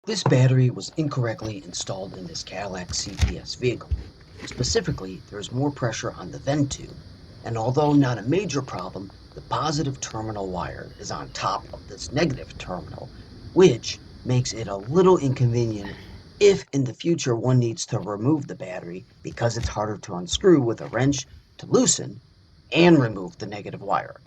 This battery was incorrectly installed in this Cadillac CTS vehicle. Specifically, there is more pressure on the vent tube, and although not a major problem, the positive terminal wire is on top of this negative terminal, which makes it a little inconvenient if in the future one needs to remove the battery because it's harder to unscrew with a wrench to loosen and remove the negative wire.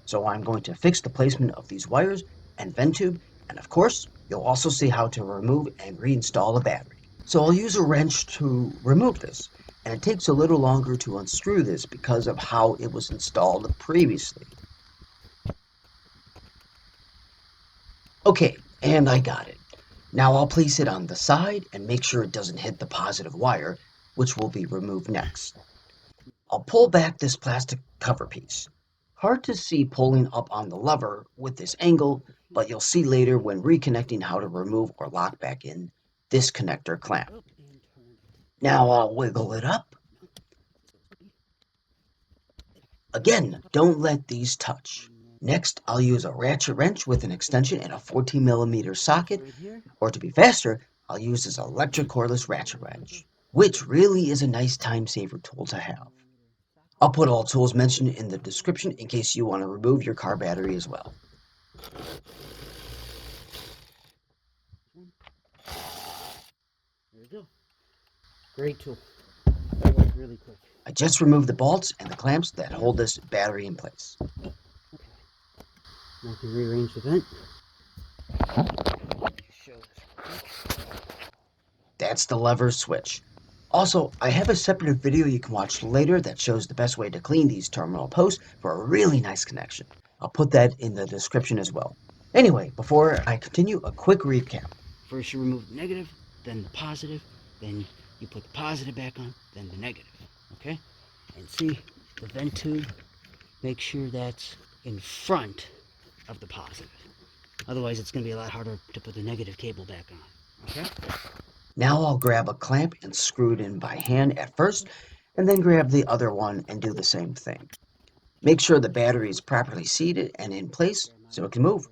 So I'm going to fix the placement of these wires and vent tube, and of course, you'll also see how to remove and reinstall a battery. So I'll use a wrench to remove this, and it takes a little longer to unscrew this because of how it was installed previously. Okay, and I got it. Now I'll place it on the side and make sure it doesn't hit the positive wire, which will be removed next. I'll pull back this plastic cover piece. Hard to see pulling up on the lever with this angle, but you'll see later when reconnecting how to remove or lock back in this connector clamp. Now I'll wiggle it up. Again, don't let these touch. Next, I'll use a ratchet wrench with an extension and a 14mm socket, or to be faster, I'll use this electric cordless ratchet wrench, which really is a nice time saver tool to have. I'll put all tools mentioned in the description in case you want to remove your car battery as well. There we go. Great tool. That was really quick. I just removed the bolts and the clamps that hold this battery in place. Okay. Now I can rearrange the vent. Show this. That's the lever switch. Also, I have a separate video you can watch later that shows the best way to clean these terminal posts for a really nice connection. I'll put that in the description as well. Anyway, before I continue, a quick recap. First you remove the negative, then the positive, then you put the positive back on, then the negative. Okay? And see the vent tube, make sure that's in front of the positive. Otherwise it's going to be a lot harder to put the negative cable back on. Okay? Now I'll grab a clamp and screw it in by hand at first, and then grab the other one and do the same thing. Make sure the battery is properly seated and in place so it can move.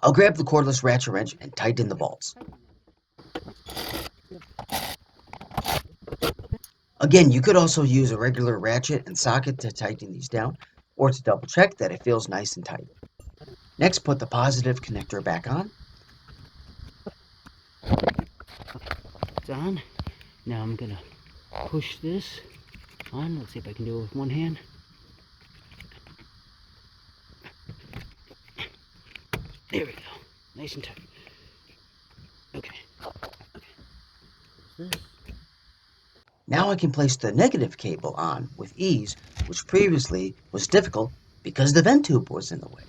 I'll grab the cordless ratchet wrench and tighten the bolts. Again, you could also use a regular ratchet and socket to tighten these down, or to double check that it feels nice and tight. Next, put the positive connector back on. It's on. Now I'm gonna push this on. Let's see if I can do it with one hand. There we go. Nice and tight. Okay. This. Now I can place the negative cable on with ease, which previously was difficult because the vent tube was in the way.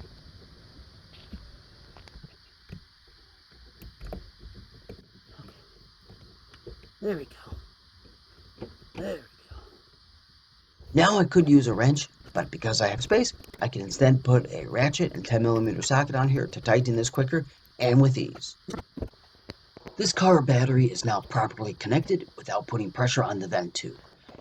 There we go. There we go. Now I could use a wrench, but because I have space, I can instead put a ratchet and 10mm socket on here to tighten this quicker and with ease. This car battery is now properly connected without putting pressure on the vent tube.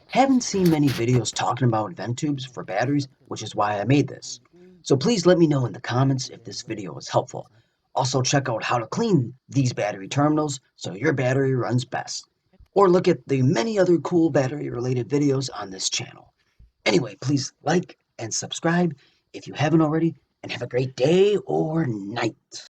Haven't seen many videos talking about vent tubes for batteries, which is why I made this. So please let me know in the comments if this video was helpful. Also check out how to clean these battery terminals so your battery runs best. Or look at the many other cool battery related videos on this channel. Anyway, please like and subscribe if you haven't already, and have a great day or night.